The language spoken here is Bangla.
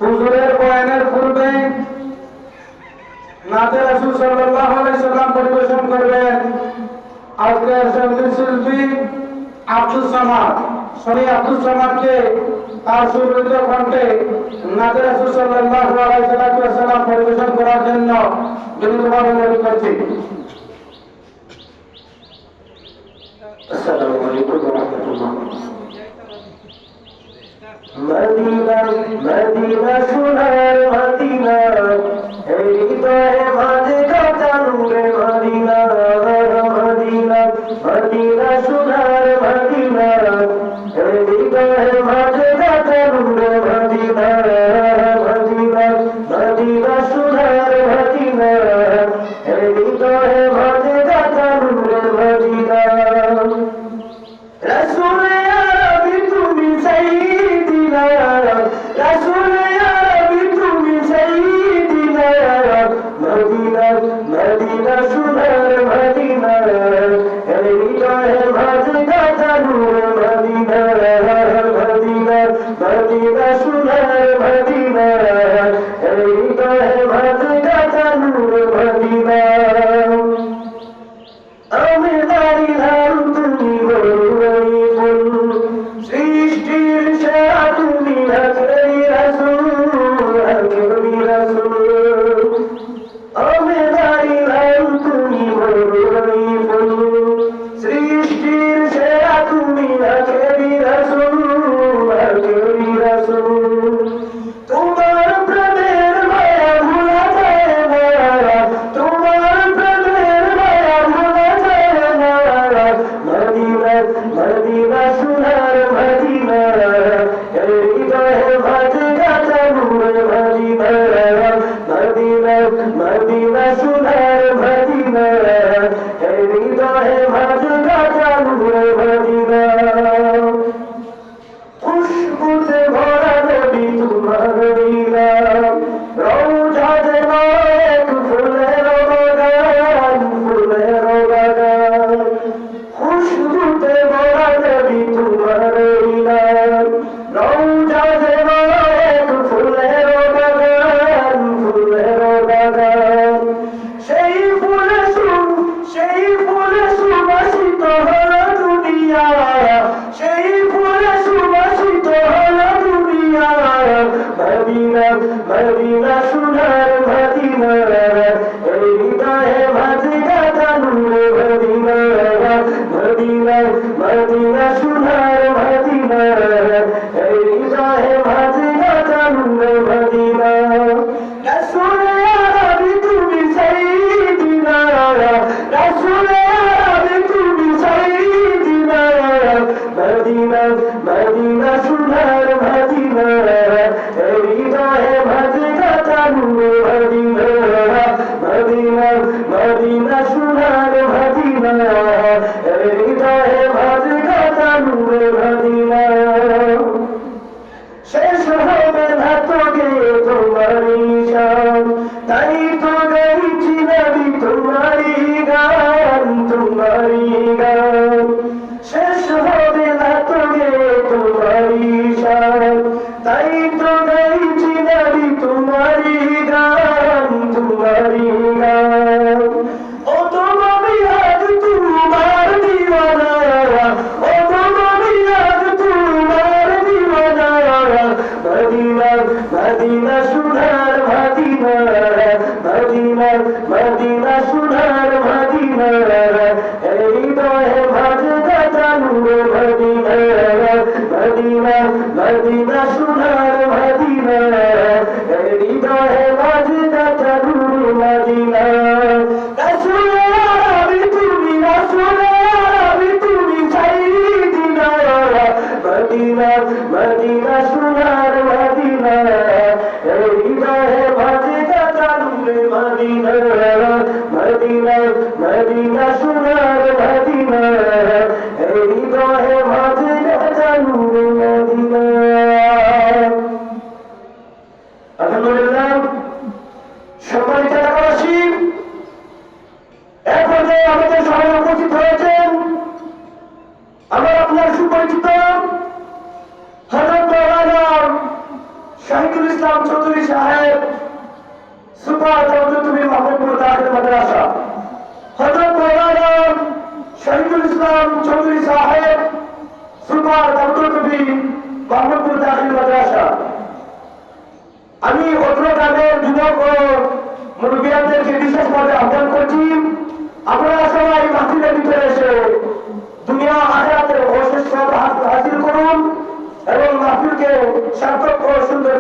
হুজুরের বয়ানের পূর্বে নাতে রাসূল সাল্লাল্লাহু আলাইহি সাল্লাম পরিবেশন করবেন আজকের সঙ্গীত শিল্পী আব্দুল সামাদ। শনি আব্দুল সামাদকে তার সুরভিত কণ্ঠে নাতে রাসূল সাল্লাল্লাহু আলাইহি সাল্লাম পরিবেশন করার জন্য বিনীতভাবে অনুরোধ করছি। আসসালামু আলাইকুম ওয়া রাহমাতুল্লাহ। মদিনা মদিনা সোনার মদিনা হৃদয়ে মাঝে কাটা নূরে মদিনা মদিনা মদিনা সোনার মদিনা হৃদয়ে মাঝে কাটা নূরে মদিনা মদিনা মদিনা সোনার মদিনা হৃদয়ে মাঝে কাটা নূরে মদিনা রাসূল ইয়া রাব্বি তুমি সাইয়্যিদিনা রাসূল ইয়া রাব্বি তুমি সাইয়্যিদিনা মদিনা মদিনা সোনার মদিনা হৃদয়ে মাঝে কাটা নূরে মদিনা মদিনা মদিনা সোনার মদিনা হৃদয়ে মাঝে কাটা নূরে মদিনা আমি দাঁড়িলাম তুমি বড়ই ফুল সৃষ্টির সেরা তুমি আখেরি রাসূল আমি দাঁড়িলাম তুমি বড়ই ফুল সৃষ্টির সেরা তুমি আখেরি রাসূল তোমার প্রেমের মায়া ভোলা যায় না তোমার প্রেমের মায়া ভোলা যায় না মদিনা মদিনা সোনার মদিনা হৃদয়ে মাঝে কাটা নূরে মদিনা মদিনা মদিনা সোনার মদিনা হৃদয়ে মাঝে কাটা নূরে মদিনা খুশবুতে ভরা নবী তোমার নাম রওজা যেন এক ফুলের বাগান খুশবুতে ভরা নবী তোমার নাম রওজা যেন এক ফুলের বাগান সেই ফুলে সুবাসিত হলো দুনিয়া সেই ফুলে সুবাসিত হলো দুনিয়া মদিনা মদিনা সোনার মদিনা হৃদয়ে মাঝে কাটা নূরে মদিনা মদিনা মদিনা সোনার মদিনা হৃদয়ে মাঝে কাটা নূরে মদিনা রাসূল ইয়া রাব্বি তুমি সাইয়্যিদিনা রাসূল ইয়া রাব্বি তুমি সাইয়্যিদিনা মদিনা মদিনা সোনার মদিনা হৃদয়ে মাঝে কাটা নূরে মদিনা মদিনা মদিনা সোনার মদিনা হৃদয়ে মাঝে কাটা নূরে মদিনা শেষ হবে না তো গে তোমারি শান তাই তো গাইছি নবী তোমারি গান শেষ হবে না তো গে তোমারি শান তাই তো গাইছি নবী তোমারি গান ও তো নবী আজ তোমার দিওয়ানা ও তো নবী আজ তোমার দিওয়ানা মদিনা মদিনা সোনার মদিনা মদিনা মদিনা সোনার মদিনা হৃদয়ে মাঝে কাটা নূরে মদিনা মদিনা মদিনা সোনার মদিনা হৃদয়ে মাঝে কাটা নূরে মদিনা রাসূল ইয়া রাব্বি তুমি সাইয়্যিদিনা মদিনা মদিনা সোনার মদিনা হৃদয়ে মাঝে কাটা নূরে মদিনা মদিনা মদিনা সোনার মদিনা হৃদয়ে মাঝে কাটা নূরে মদিনা। আলহামদুলিল্লাহ সম্মানিত এলাকাবাসী এখন আমাদের সবাই উপস্থিত হয়েছেন আমার আপনার সুপরিচিত হযরত মাওলানা শাহিদুল ইসলাম ইসলাম চৌধুরী সাহেব, সুপার চৌধুরী মোহাম্মদপুর দাখিল মাদ্রাসা। হযরত মাওলানা শহীদুল ইসলাম চৌধুরী সাহেব, সুপার চৌধুরী মোহাম্মদপুর দাখিল মাদ্রাসা। আমি অত্র গ্রামের যুবক ও মুরব্বিয়ানদেরকে বিশেষভাবে আহ্বান করছি, আপনারা সবাই মাহফিলের ভিতরে এসে দুনিয়া আখিরাতের অশেষ হাসিল করুন এবং মাহফিলকে সার্থক ও সুন্দর